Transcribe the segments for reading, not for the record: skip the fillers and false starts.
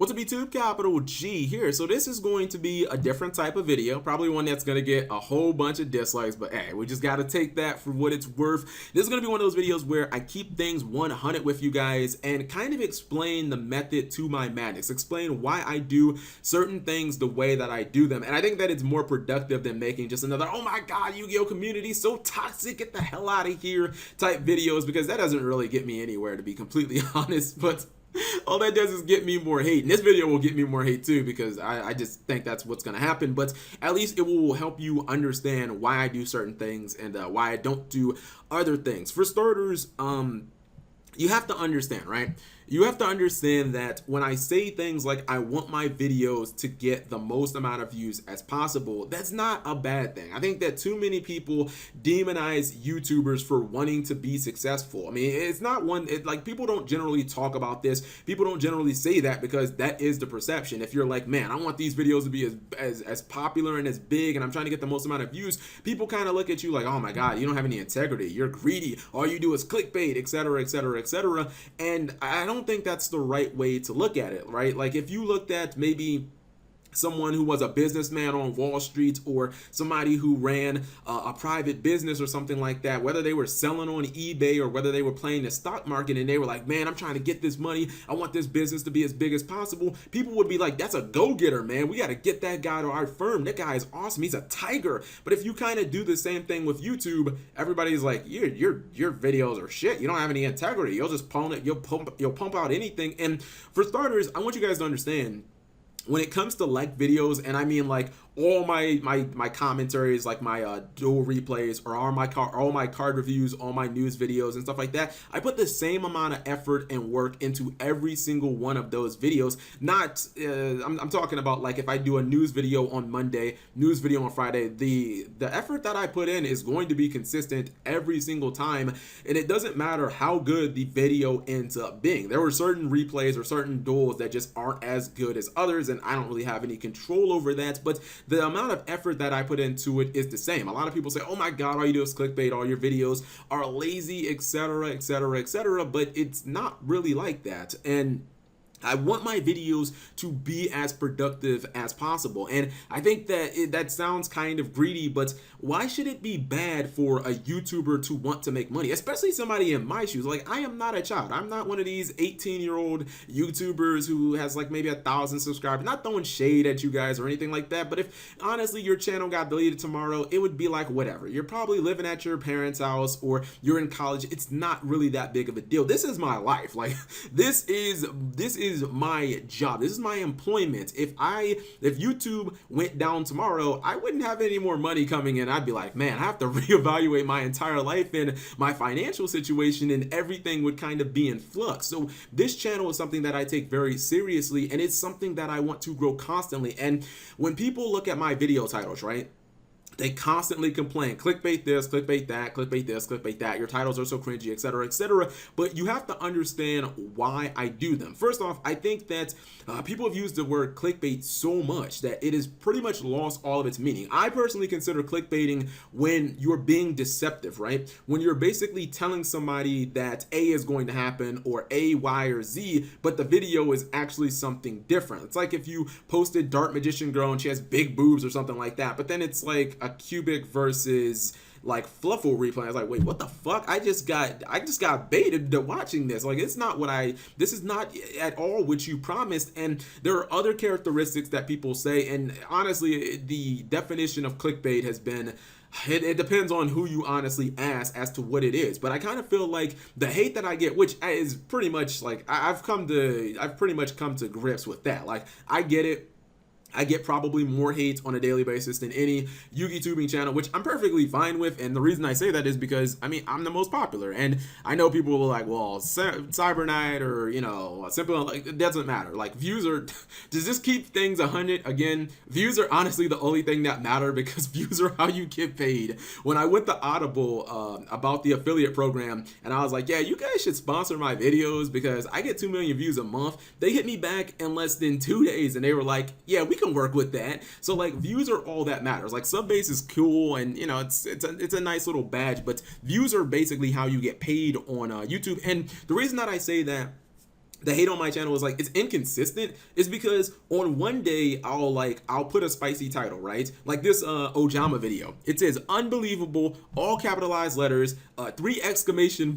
What's up YouTube, capital G here. So this is going to be a different type of video, probably one that's going to get a whole bunch of dislikes, but hey, we just got to take that for what it's worth. This is going to be one of those videos where I keep things 100 with you guys and kind of explain the method to my madness, explain why I do certain things the way that I do them. And I think that it's more productive than making just another, oh my god, Yu-Gi-Oh community so toxic, get the hell out of here type videos, because that doesn't really get me anywhere, to be completely honest. But all that does is get me more hate, and this video will get me more hate too, because I just think that's what's going to happen. But at least it will help you understand why I do certain things and why I don't do other things. For starters, you have to understand, right? You have to understand that when I say things like I want my videos to get the most amount of views as possible, that's not a bad thing. I think that too many people demonize YouTubers for wanting to be successful. I mean, it's not one, like, people don't generally talk about this. People don't generally say that because that is the perception. If you're like, man, I want these videos to be as popular and as big, and I'm trying to get the most amount of views, people kind of look at you like, oh my god, you don't have any integrity, you're greedy, all you do is clickbait, etc., etc., etc. And I don't think that's the right way to look at it, right? Like, if you looked at maybe someone who was a businessman on Wall Street, or somebody who ran a private business or something like that, whether they were selling on eBay or whether they were playing the stock market, and they were like, man, I'm trying to get this money, I want this business to be as big as possible, people would be like, that's a go-getter, man, we got to get that guy to our firm, that guy is awesome, he's a tiger. But if you kind of do the same thing with YouTube, everybody's like, your videos are shit, you don't have any integrity, you'll just you'll pump out anything. And for starters, I want you guys to understand, when it comes to like videos, and I mean like all my commentaries, like my duel replays, or all my card reviews, all my news videos and stuff like that, I put the same amount of effort and work into every single one of those videos. Not I'm talking about, like, if I do a news video on Monday, news video on Friday, the effort that I put in is going to be consistent every single time, and it doesn't matter how good the video ends up being. There were certain replays or certain duels that just aren't as good as others, and I don't really have any control over that, but the amount of effort that I put into it is the same. A lot of people say, oh my god, all you do is clickbait, all your videos are lazy, etc., etc., etc., but it's not really like that. And I want my videos to be as productive as possible. And I think that that sounds kind of greedy, but why should it be bad for a YouTuber to want to make money? Especially somebody in my shoes. Like, I am not a child. I'm not one of these 18-year-old YouTubers who has like maybe 1,000 subscribers. Not throwing shade at you guys or anything like that, but if honestly your channel got deleted tomorrow, it would be like, whatever. You're probably living at your parents' house or you're in college. It's not really that big of a deal. This is my life. Like, this is my job. This is my employment. If YouTube went down tomorrow, I wouldn't have any more money coming in. I'd be like, man, I have to reevaluate my entire life and my financial situation, and everything would kind of be in flux. So this channel is something that I take very seriously, and it's something that I want to grow constantly. And when people look at my video titles, right, they constantly complain, clickbait this, clickbait that, clickbait this, clickbait that, your titles are so cringy, etc., etc. But you have to understand why I do them. First off, I think that people have used the word clickbait so much that it has pretty much lost all of its meaning. I personally consider clickbaiting when you're being deceptive, right? When you're basically telling somebody that A is going to happen, or A, Y, or Z, but the video is actually something different. It's like if you posted Dark Magician Girl and she has big boobs or something like that, but then it's like a cubic versus like fluffle replay. I was like, wait, what the fuck? I just got baited to watching this. Like, it's not this is not at all what you promised. And there are other characteristics that people say, and honestly, the definition of clickbait has been, it depends on who you honestly ask as to what it is. But I kind of feel like the hate that I get, which is pretty much like, I've pretty much come to grips with that. Like, I get it. I get probably more hate on a daily basis than any Yu-Gi tubing channel, which I'm perfectly fine with. And the reason I say that is because, I mean, I'm the most popular. And I know people will like, well, Cyber Knight or, you know, Simple, like, it doesn't matter. Like, views are, does this keep things 100? Again, views are honestly the only thing that matter, because views are how you get paid. When I went to Audible about the affiliate program, and I was like, yeah, you guys should sponsor my videos because I get 2 million views a month. They hit me back in less than 2 days, and they were like, yeah, we can work with that. So like, views are all that matters. Like, sub base is cool, and you know, it's a nice little badge, but views are basically how you get paid on YouTube. And the reason that I say that the hate on my channel is like it's inconsistent is because on one day I'll put a spicy title, right? Like this Ojama video. It says unbelievable, all capitalized letters, three exclamation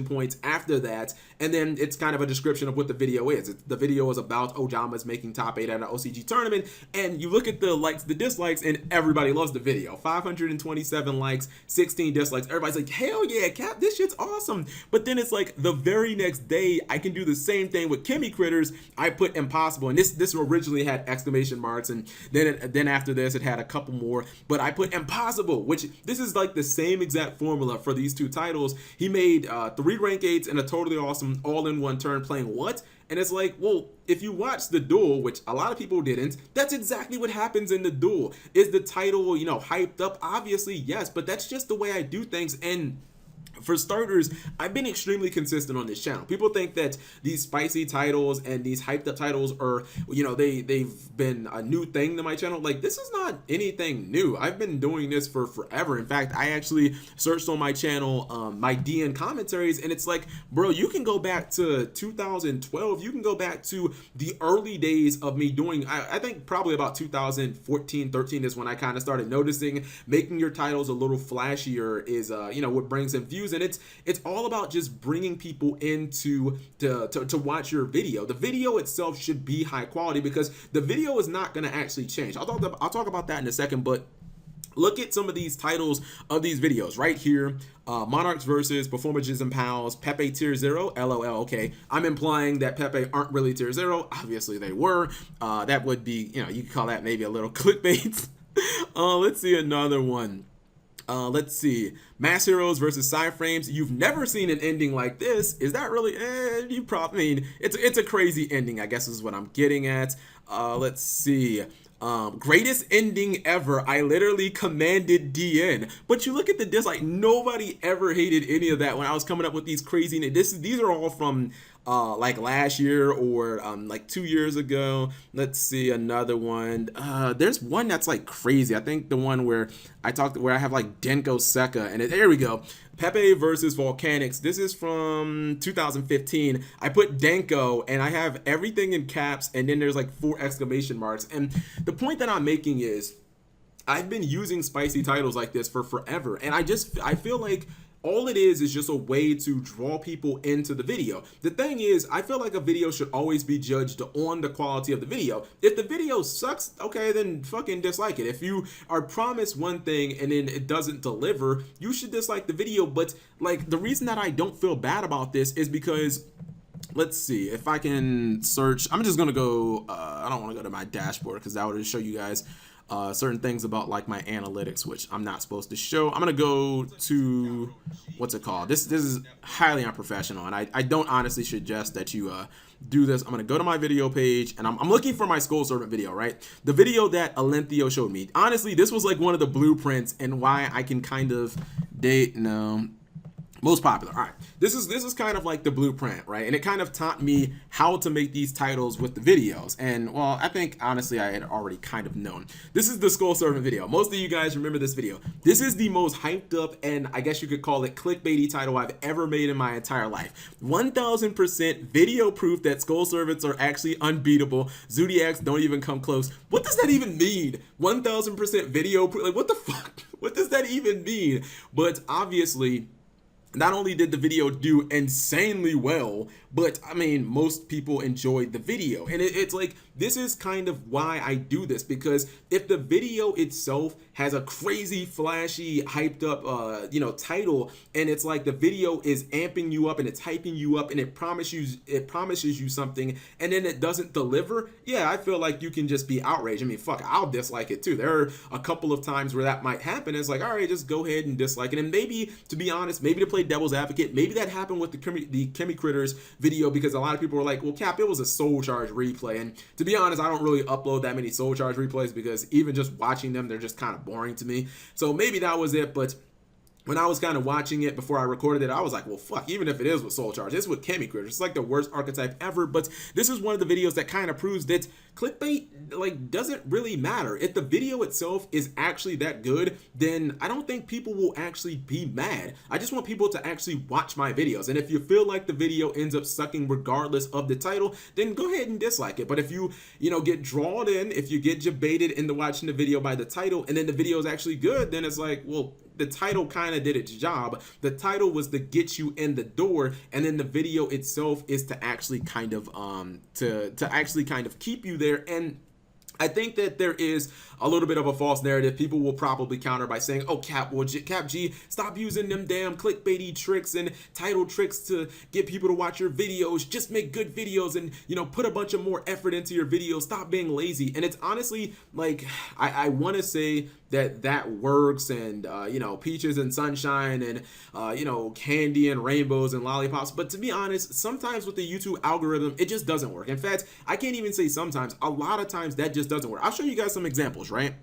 points after that, and then it's kind of a description of what the video is. The video is about Ojama's making top 8 at an OCG tournament, and you look at the likes, the dislikes, and everybody loves the video. 527 likes, 16 dislikes. Everybody's like, hell yeah, Cap, this shit's awesome. But then it's like the very next day I can do the same thing with Kimmy Critters. I put impossible, and this originally had exclamation marks, and then after this it had a couple more, but I put impossible, which this is like the same exact formula for these two titles. He made 3 rank 8s and a totally awesome all-in-one turn playing what? And it's like, well, if you watch the Duel, which a lot of people didn't, that's exactly what happens in the Duel. Is the title, you know, hyped up? Obviously, yes, but that's just the way I do things. And for starters, I've been extremely consistent on this channel. People think that these spicy titles and these hyped up titles are, you know, they've been a new thing to my channel. Like, this is not anything new. I've been doing this for forever. In fact, I actually searched on my channel my DN commentaries, and it's like, bro, you can go back to 2012. You can go back to the early days of me doing, I think probably about 2014, 13 is when I kind of started noticing making your titles a little flashier is, you know, what brings in views. And it's all about just bringing people into to watch your video. The video itself should be high quality because the video is not going to actually change. I'll talk about that in a second, but look at some of these titles of these videos right here. Monarchs versus Performages and Pals, Pepe tier 0, LOL. Okay, I'm implying that Pepe aren't really tier 0. Obviously they were. That would be, you know, you could call that maybe a little clickbait. Let's see another one. Let's see, Mass Heroes versus Side Frames. You've never seen an ending like this. Is that really? You probably, I mean, it's a crazy ending, I guess is what I'm getting at. Let's see. Greatest ending ever. I literally commanded DN. But you look at the dislike, nobody ever hated any of that when I was coming up with these crazy. These are all from like last year or like 2 years ago. Let's see another one. There's one that's like crazy. I think the one where I have like Denko Seka, and there we go. Pepe versus Volcanics. This is from 2015. I put Denko and I have everything in caps, and then there's like 4 exclamation marks. And the point that I'm making is I've been using spicy titles like this for forever, and I feel like all it is just a way to draw people into the video. The thing is, I feel like a video should always be judged on the quality of the video. If the video sucks, okay, then fucking dislike it. If you are promised one thing and then it doesn't deliver, you should dislike the video. But like, the reason that I don't feel bad about this is because, let's see if I can search. I'm just gonna go, I don't want to go to my dashboard because that would show you guys certain things about like my analytics, which I'm not supposed to show. I'm gonna go to, what's it called? This is highly unprofessional, and I don't honestly suggest that you do this. I'm gonna go to my video page, and I'm looking for my Skull Servant video, right? The video that Alenthio showed me. Honestly, this was like one of the blueprints and why I can kind of most popular. All right, this is kind of like the blueprint, right? And it kind of taught me how to make these titles with the videos. And well, I think honestly I had already kind of known. This is the Skull Servant video. Most of you guys remember this video. This is the most hyped up, and I guess you could call it clickbaity title I've ever made in my entire life. 1000% video proof that Skull Servants are actually unbeatable. Zodiacs don't even come close. What does that even mean? 1000% video proof? Like, what the fuck? What does that even mean? But obviously, not only did the video do insanely well, but I mean, most people enjoyed the video. And it's like, this is kind of why I do this, because if the video itself has a crazy, flashy, hyped up, you know, title, and it's like the video is amping you up and it's hyping you up and it promises you something, and then it doesn't deliver, yeah, I feel like you can just be outraged. I mean, fuck, I'll dislike it too. There are a couple of times where that might happen. It's like, all right, just go ahead and dislike it. And maybe, to be honest, maybe to play devil's advocate, maybe that happened with the Kimmy Critters video, because a lot of people were like, well, Cap, it was a Soul Charge replay. And to be honest, I don't really upload that many Soul Charge replays because even just watching them, they're just kind of boring to me. So maybe that was it. But when I was kind of watching it before I recorded it, I was like, well, fuck, even if it is with Soul Charge, it's with Chemi Critters. It's like the worst archetype ever. But this is one of the videos that kind of proves that clickbait like doesn't really matter. If the video itself is actually that good, then I don't think people will actually be mad. I just want people to actually watch my videos. And if you feel like the video ends up sucking regardless of the title, then go ahead and dislike it. But if you get drawn in, if you get jebaited into watching the video by the title, and then the video is actually good, then it's like, well, the title kind of did its job. The title was to get you in the door, and then the video itself is to actually kind of to actually kind of keep you there. And I think that there is a little bit of a false narrative. People will probably counter by saying, oh, Cap G, stop using them damn clickbaity tricks and title tricks to get people to watch your videos. Just make good videos and, put a bunch of more effort into your videos. Stop being lazy. And it's honestly like, I want to say that works, and peaches and sunshine and candy and rainbows and lollipops, but to be honest, sometimes with the YouTube algorithm it just doesn't work. In fact, I can't even say sometimes, a lot of times that just doesn't work. I'll show you guys some examples, right?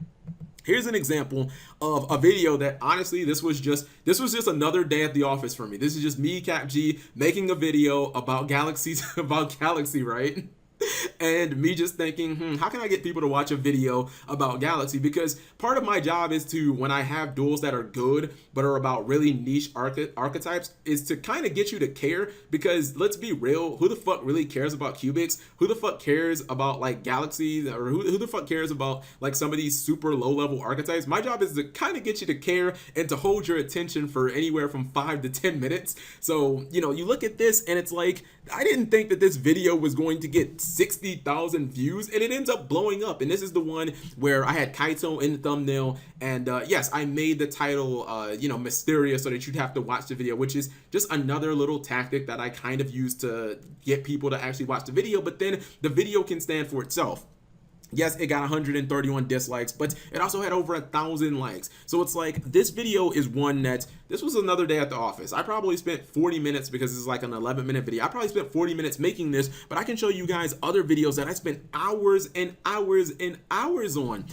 Here's an example of a video that honestly, this was just another day at the office for me. This is just me, Cap G, making a video about galaxies, about Galaxy, right? And me just thinking, how can I get people to watch a video about Galaxy? Because part of my job is to, when I have duels that are good but are about really niche archetypes, is to kind of get you to care. Because let's be real, who the fuck really cares about cubics? Who the fuck cares about like galaxies? Or who the fuck cares about like some of these super low level archetypes? My job is to kind of get you to care and to hold your attention for anywhere from 5 to 10 minutes. So you look at this and it's like, I didn't think that this video was going to get 60,000 views, and it ends up blowing up. And this is the one where I had Kaito in the thumbnail, and yes, I made the title mysterious so that you'd have to watch the video, which is just another little tactic that I kind of use to get people to actually watch the video. But then the video can stand for itself. Yes, it got 131 dislikes, but it also had over 1,000 likes. So it's like, this video is one that, this was another day at the office. I probably spent 40 minutes, because this is like an 11-minute video. I probably spent 40 minutes making this, but I can show you guys other videos that I spent hours and hours and hours on.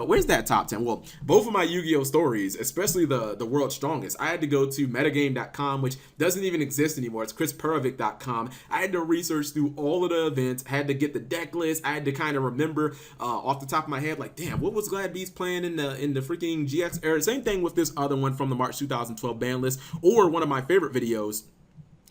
Where's that top 10? Well, both of my Yu-Gi-Oh stories, especially the World's Strongest, I had to go to metagame.com, which doesn't even exist anymore. It's chrisperovic.com. I had to research through all of the events, I had to get the deck list, I had to kind of remember off the top of my head, like, damn, what was Glad Beast playing in the freaking GX era? Same thing with this other one from the March 2012 ban list, or one of my favorite videos.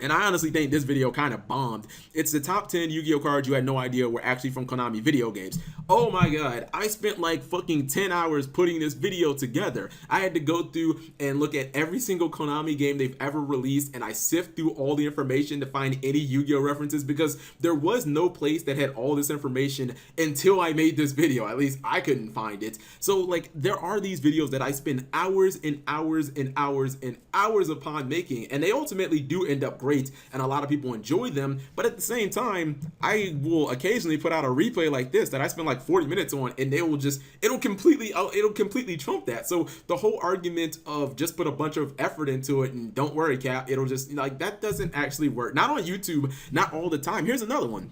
And I honestly think this video kind of bombed. It's the top 10 Yu-Gi-Oh cards you had no idea were actually from Konami video games. Oh my god, I spent like fucking 10 hours putting this video together. I had to go through and look at every single Konami game they've ever released, and I sift through all the information to find any Yu-Gi-Oh references, because there was no place that had all this information until I made this video. At least I couldn't find it. So like, there are these videos that I spend hours and hours and hours and hours upon making, and they ultimately do end up great, and a lot of people enjoy them. But at the same time, I will occasionally put out a replay like this that I spend like 40 minutes on, and it'll completely trump that. So the whole argument of just put a bunch of effort into it and don't worry, Cap, it'll just, like, that doesn't actually work. Not on YouTube, not all the time. Here's another one.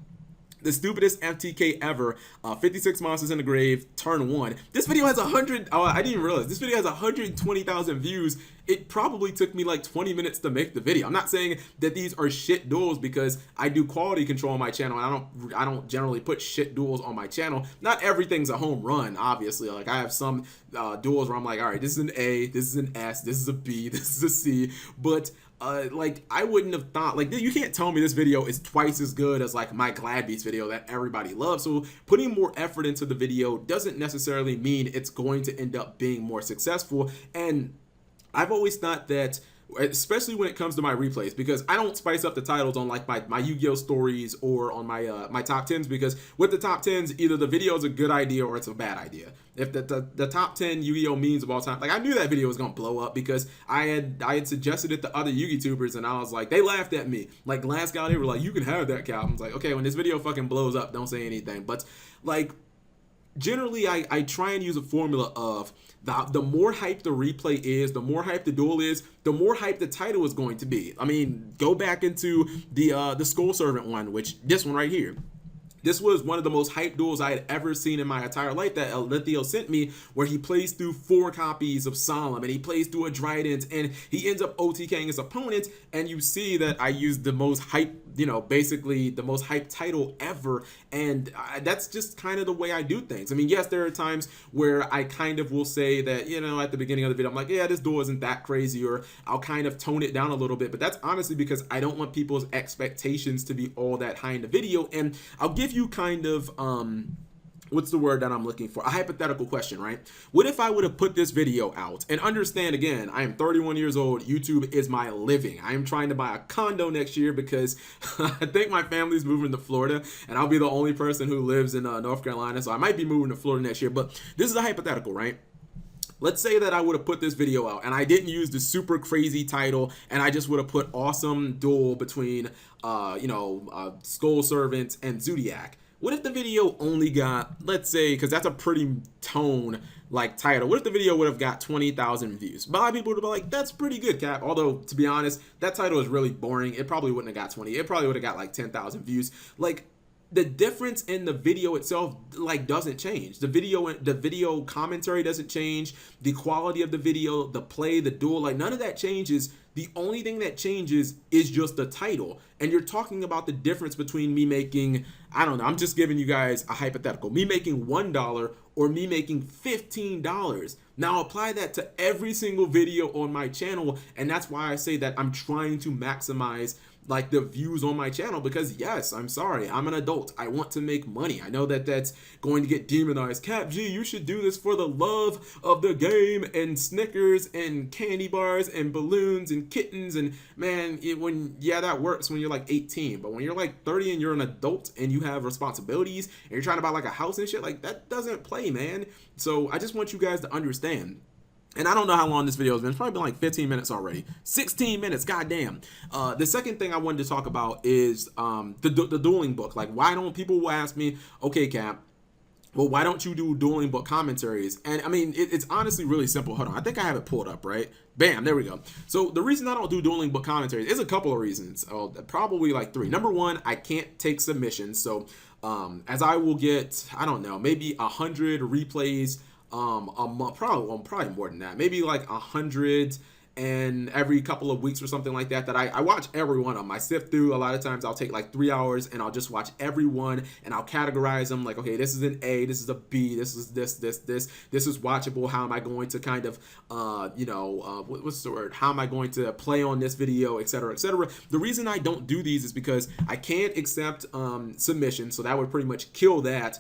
The stupidest FTK ever, 56 monsters in the grave, turn 1. This video has I didn't even realize, this video has 120,000 views. It probably took me like 20 minutes to make the video. I'm not saying that these are shit duels, because I do quality control on my channel, and I don't generally put shit duels on my channel. Not everything's a home run, obviously. Like, I have some duels where I'm like, all right, this is an A, this is an S, this is a B, this is a C, but like, I wouldn't have thought, like, you can't tell me this video is twice as good as like my Glad Beast video that everybody loves. So putting more effort into the video doesn't necessarily mean it's going to end up being more successful. And I've always thought that, especially when it comes to my replays, because I don't spice up the titles on like my Yu-Gi-Oh stories or on my my top 10s, because with the top 10s, either the video is a good idea or it's a bad idea. If the top 10 Yu-Gi-Oh memes of all time, like, I knew that video was gonna blow up, because I had suggested it to other Yu-Gi-Tubers, and I was like, they laughed at me. Like, last guy, they were like, you can have that, Cap. I was like, okay, when this video fucking blows up, don't say anything. But like, generally, I try and use a formula of the more hype the replay is, the more hype the duel is, the more hype the title is going to be. I mean, go back into the Skull Servant one, which this one right here. This was one of the most hyped duels I had ever seen in my entire life that Alithio sent me, where he plays through 4 copies of Solemn, and he plays through a Trident, and he ends up OTKing his opponent, and you see that I used the most hype, basically the most hyped title ever, and that's just kind of the way I do things. I mean, yes, there are times where I kind of will say that, at the beginning of the video, I'm like, yeah, this duel isn't that crazy, or I'll kind of tone it down a little bit, but that's honestly because I don't want people's expectations to be all that high in the video. And I'll give you kind of what's the word that I'm looking for? A hypothetical question, right? What if I would have put this video out, and understand, again, I am 31 years old. YouTube is my living. I am trying to buy a condo next year because I think my family's moving to Florida, and I'll be the only person who lives in North Carolina. So I might be moving to Florida next year, but this is a hypothetical, right? Let's say that I would have put this video out and I didn't use the super crazy title, and I just would have put awesome duel between, Skull Servant and Zodiac. What if the video only got, let's say, because that's a pretty tone like title, what if the video would have got 20,000 views? A lot of people would be like, that's pretty good, Cap. Although, to be honest, that title is really boring. It probably wouldn't have got 20. It probably would have got like 10,000 views. Like, the difference in the video itself doesn't change. The video commentary doesn't change. The quality of the video, the play, the duel, none of that changes. The only thing that changes is just the title. And you're talking about the difference between me making, I don't know, I'm just giving you guys a hypothetical, me making $1 or me making $15. Now apply that to every single video on my channel, and that's why I say that I'm trying to maximize the views on my channel, because yes, I'm sorry, I'm an adult. I want to make money. I know that that's going to get demonized. Cap G, you should do this for the love of the game, and Snickers and candy bars and balloons and kittens, and man, that works when you're like 18, but when you're like 30 and you're an adult and you have responsibilities and you're trying to buy a house and shit, that doesn't play, man. So I just want you guys to understand. And I don't know how long this video has been. It's probably been like 15 minutes already. 16 minutes, goddamn. The second thing I wanted to talk about is the Dueling Book. Why don't people ask me, okay, Cap, well, why don't you do Dueling Book commentaries? And I mean, it's honestly really simple. Hold on, I think I have it pulled up, right? Bam, there we go. So the reason I don't do Dueling Book commentaries is a couple of reasons. Probably 3. Number one, I can't take submissions. So as I will get, I don't know, maybe 100 replays a month, probably more than that, maybe 100 and every couple of weeks or something like that, I watch every one of them. I sift through. A lot of times I'll take 3 hours and I'll just watch every one, and I'll categorize them okay, this is an A, this is a B, this is this is watchable. How am I going to kind of what's the word, how am I going to play on this video, etc., etc. The reason I don't do these is because I can't accept submissions, so that would pretty much kill that.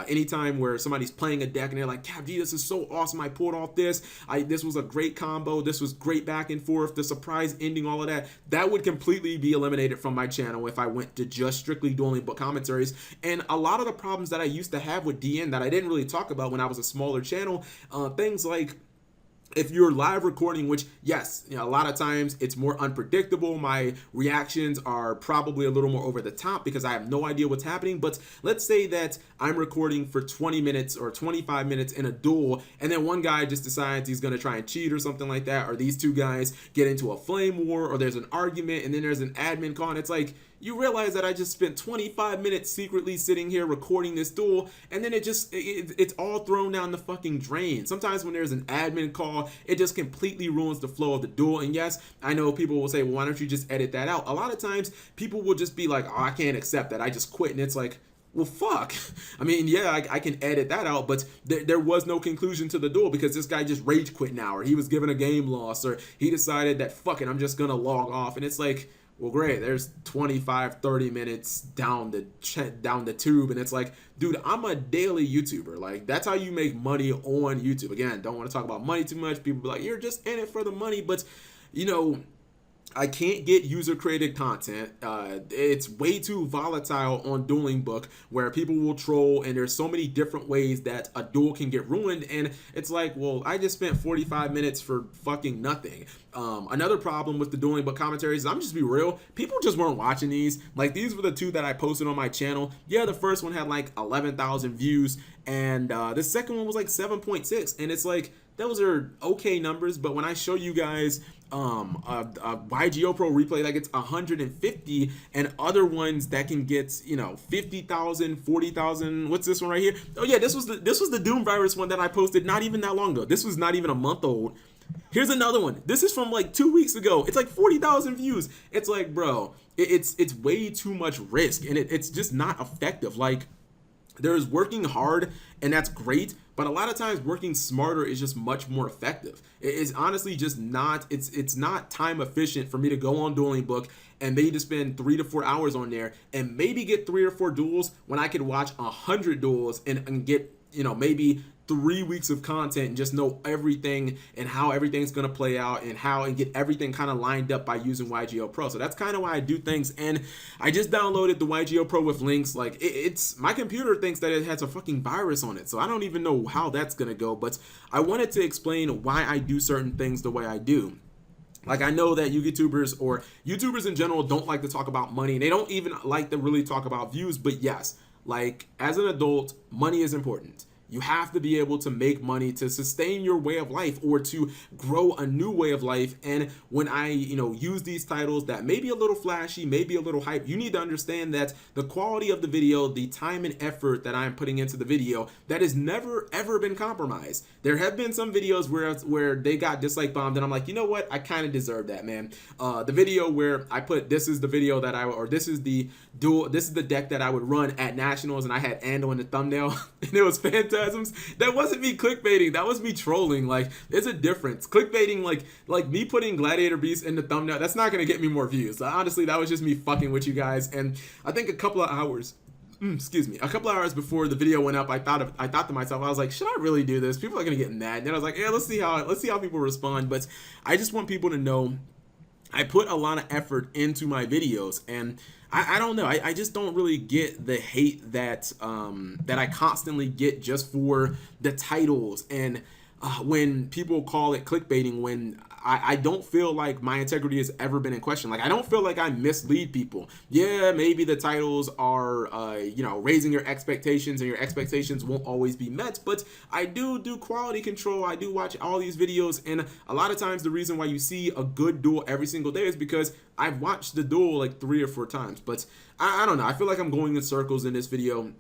Anytime where somebody's playing a deck and they're like, Cap G, this is so awesome, I pulled off this, this was a great combo, this was great back and forth, the surprise ending, all of that would completely be eliminated from my channel if I went to just strictly Dueling Book commentaries. And a lot of the problems that I used to have with DN that I didn't really talk about when I was a smaller channel, things like, if you're live recording, which yes, a lot of times it's more unpredictable. My reactions are probably a little more over the top because I have no idea what's happening. But let's say that I'm recording for 20 minutes or 25 minutes in a duel, and then one guy just decides he's going to try and cheat or something like that, or these two guys get into a flame war, or there's an argument, and then there's an admin call, and it's like, you realize that I just spent 25 minutes secretly sitting here recording this duel, and then it's all thrown down the fucking drain. Sometimes when there's an admin call, it just completely ruins the flow of the duel. And yes, I know people will say, well, why don't you just edit that out? A lot of times people will just be like, oh, I can't accept that, I just quit. And it's like, well, fuck. I mean, yeah, I can edit that out, but there was no conclusion to the duel because this guy just rage quit now, or he was given a game loss, or he decided that, fuck it, I'm just gonna log off. And it's like, well, great, there's 25, 30 minutes down the tube, and it's like, dude, I'm a daily YouTuber. That's how you make money on YouTube. Again, don't want to talk about money too much. People be like, you're just in it for the money, but I can't get user-created content. It's way too volatile on Dueling Book, where people will troll, and there's so many different ways that a duel can get ruined, and it's like, well, I just spent 45 minutes for fucking nothing. Another problem with the Dueling Book commentaries, I'm just be real, people just weren't watching these. These were the 2 that I posted on my channel. Yeah, the first one had 11,000 views, and the second one was 7.6, and it's like, those are okay numbers, but when I show you guys YGO Pro replay that gets 150, and other ones that can get, you know, 50,000, 40,000. What's this one right here? Oh yeah, this was the Doom virus one that I posted not even that long ago. This was not even a month old. Here's another one. This is from like 2 weeks ago. It's like 40,000 views. It's like, bro, it's way too much risk, and it's just not effective. Like, there's working hard, and that's great, but a lot of times working smarter is just much more effective. It's honestly just not, it's not time efficient for me to go on Dueling Book and maybe to spend 3 to 4 hours on there and maybe get 3 or 4 duels when I could watch 100 duels and get, you know, maybe 3 weeks of content and just know everything and how everything's going to play out and get everything kind of lined up by using YGO Pro. So that's kind of why I do things. And I just downloaded the YGO Pro with links. Like, it's my computer thinks that it has a fucking virus on it, so I don't even know how that's going to go, but I wanted to explain why I do certain things the way I do. Like, I know that YouTubers or YouTubers in general don't like to talk about money. They don't even like to really talk about views, but yes, like, as an adult, money is important. You have to be able to make money to sustain your way of life or to grow a new way of life. And when I, you know, use these titles that may be a little flashy, maybe a little hype, you need to understand that the quality of the video, the time and effort that I'm putting into the video, that has never ever been compromised. There have been some videos where they got dislike bombed and I'm like, you know what? I kind of deserve that, man. The video where I put, this is the video that this is the deck that I would run at Nationals, and I had Ando in the thumbnail and it was Phantasms. That wasn't me clickbaiting, that was me trolling. Like, there's a difference. Clickbaiting, like me putting Gladiator Beast in the thumbnail, that's not gonna get me more views. Honestly, that was just me fucking with you guys. And I think a couple of hours before the video went up, I thought to myself, I was like, should I really do this? People are gonna get mad. And then I was like, yeah, let's see how people respond. But I just want people to know I put a lot of effort into my videos, and I don't know. I just don't really get the hate that that I constantly get just for the titles, and when people call it clickbaiting, when I don't feel like my integrity has ever been in question. Like, I don't feel like I mislead people. Yeah, maybe the titles are, you know, raising your expectations, and your expectations won't always be met, but I do quality control. I do watch all these videos, and a lot of times the reason why you see a good duel every single day is because I've watched the duel like 3 or 4 times. But I don't know. I feel like I'm going in circles in this video.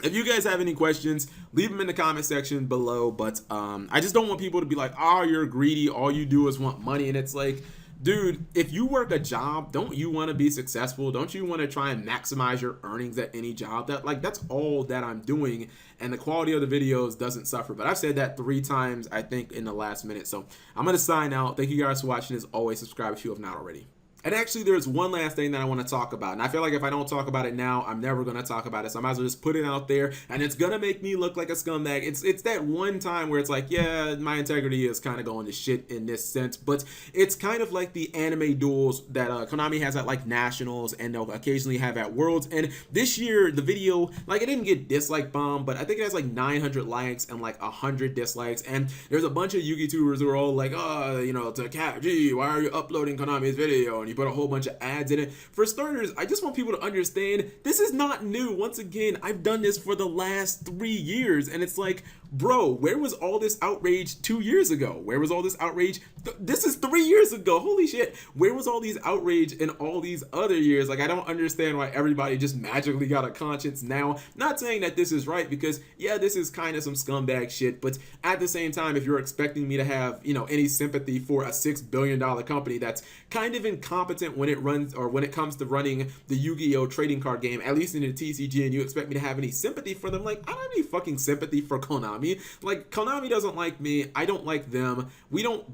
If you guys have any questions, leave them in the comment section below. But I just don't want people to be like, oh, you're greedy, all you do is want money. And it's like, dude, if you work a job, don't you want to be successful? Don't you want to try and maximize your earnings at any job? That's all that I'm doing, and the quality of the videos doesn't suffer. But I've said that 3 times, I think, in the last minute. So I'm going to sign out. Thank you guys for watching. As always, subscribe if you have not already. And actually, there's one last thing that I want to talk about, and I feel like if I don't talk about it now, I'm never going to talk about it, so I might as well just put it out there, and it's going to make me look like a scumbag. It's that one time where it's like, yeah, my integrity is kind of going to shit in this sense, but it's kind of like the anime duels that Konami has at like Nationals, and they'll occasionally have at Worlds. And this year, the video, like, it didn't get dislike bomb, but I think it has like 900 likes and like 100 dislikes, and there's a bunch of YouTubers who are all like, oh, you know, to Cap G, why are you uploading Konami's video? And you put a whole bunch of ads in it. For starters, I just want people to understand this is not new. Once again, I've done this for the last 3 years, and it's like, bro, where was all this outrage 2 years ago? Where was all this outrage? This is 3 years ago. Holy shit. Where was all these outrage in all these other years? Like, I don't understand why everybody just magically got a conscience now. Not saying that this is right, because yeah, this is kind of some scumbag shit, but at the same time, if you're expecting me to have, you know, any sympathy for a $6 billion company that's kind of incompetent when it runs, or when it comes to running the Yu-Gi-Oh trading card game, at least in the TCG, and you expect me to have any sympathy for them, like, I don't have any fucking sympathy for Konami. Like, Konami doesn't like me, I don't like them. We don't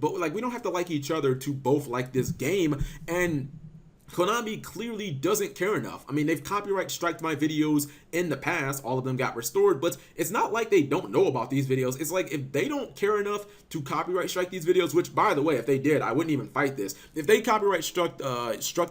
have to like each other to both like this game. And Konami clearly doesn't care enough. I mean, they've copyright striked my videos in the past. All of them got restored, but it's not like they don't know about these videos. It's like, if they don't care enough to copyright strike these videos, which, by the way, if they did, I wouldn't even fight this. If they copyright struck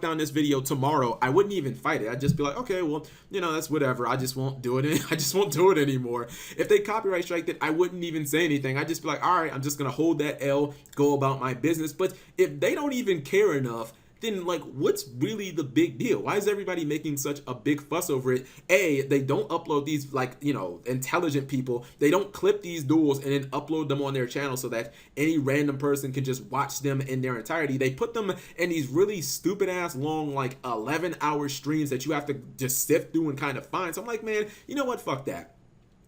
down this video tomorrow, I wouldn't even fight it. I'd just be like, okay, well, you know, that's whatever. I just won't do it. I just won't do it anymore. If they copyright striked it, I wouldn't even say anything. I'd just be like, all right, I'm just gonna hold that L, go about my business. But if they don't even care enough then like what's really the big deal? Why is everybody making such a big fuss over it? They don't upload these, like, you know, intelligent people. They don't clip these duels and then upload them on their channel so that any random person can just watch them in their entirety. They put them in these really stupid ass long, like 11-hour streams that you have to just sift through and kind of find. So I'm like, man, you know what? Fuck that.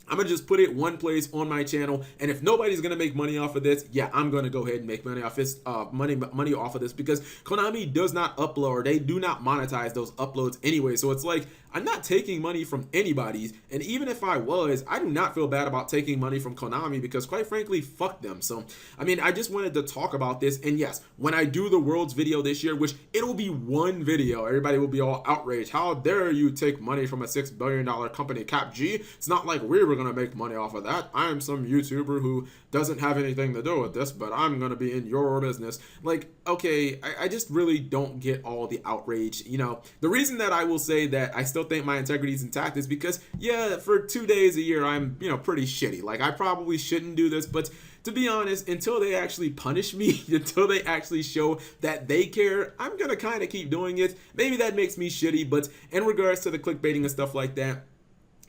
I'm gonna just put it one place on my channel, and if nobody's gonna make money off of this, yeah, I'm gonna go ahead and make money off this, money off of this, because Konami does not upload, or they do not monetize those uploads anyway. So it's like, I'm not taking money from anybody's, and even if I was, I do not feel bad about taking money from Konami, because quite frankly, fuck them. So I mean, I just wanted to talk about this. And yes, when I do the Worlds video this year, which it'll be one video, everybody will be all outraged. How dare you take money from a $6 billion company, CapG? It's not like we were gonna make money off of that. I am some YouTuber who doesn't have anything to do with this, but I'm gonna be in your business. Like, okay, I just really don't get all the outrage. You know, the reason that I will say that I still think my integrity is intact is because, yeah, for 2 days a year, I'm, you know, pretty shitty. Like, I probably shouldn't do this, but to be honest, until they actually punish me, until they actually show that they care, I'm gonna kind of keep doing it. Maybe that makes me shitty, but in regards to the clickbaiting and stuff like that,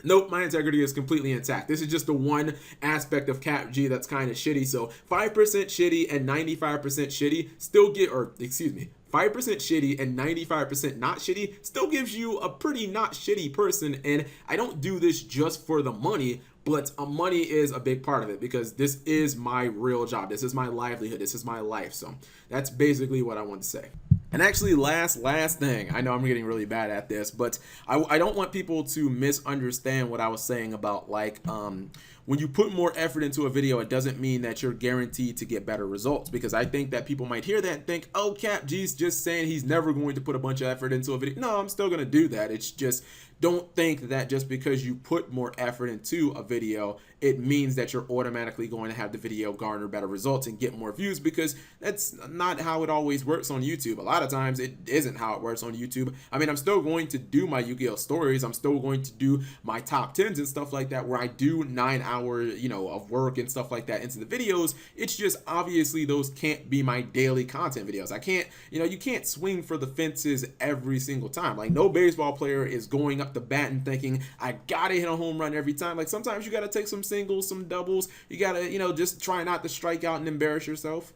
nope, my integrity is completely intact. This is just the one aspect of CapG that's kind of shitty. So 5% shitty and 95% shitty still get, or excuse me, 5% shitty and 95% not shitty still gives you a pretty not shitty person. And I don't do this just for the money, but money is a big part of it, because this is my real job. This is my livelihood. This is my life. So that's basically what I want to say. And actually, last thing, I know I'm getting really bad at this, but I don't want people to misunderstand what I was saying about, like, when you put more effort into a video, it doesn't mean that you're guaranteed to get better results, because I think that people might hear that and think, oh, CapG's just saying he's never going to put a bunch of effort into a video. No, I'm still going to do that. It's just, don't think that just because you put more effort into a video, it means that you're automatically going to have the video garner better results and get more views, because that's not how it always works on YouTube. A lot of times it isn't how it works on YouTube. I mean, I'm still going to do my Yu-Gi-Oh stories. I'm still going to do my top 10s and stuff like that, where I do 9 hours, you know, of work and stuff like that into the videos. It's just, obviously those can't be my daily content videos. I can't, you know, you can't swing for the fences every single time. Like, no baseball player is going up the bat and thinking, I gotta hit a home run every time. Like, sometimes you gotta take some singles, some doubles. You gotta, you know, just try not to strike out and embarrass yourself.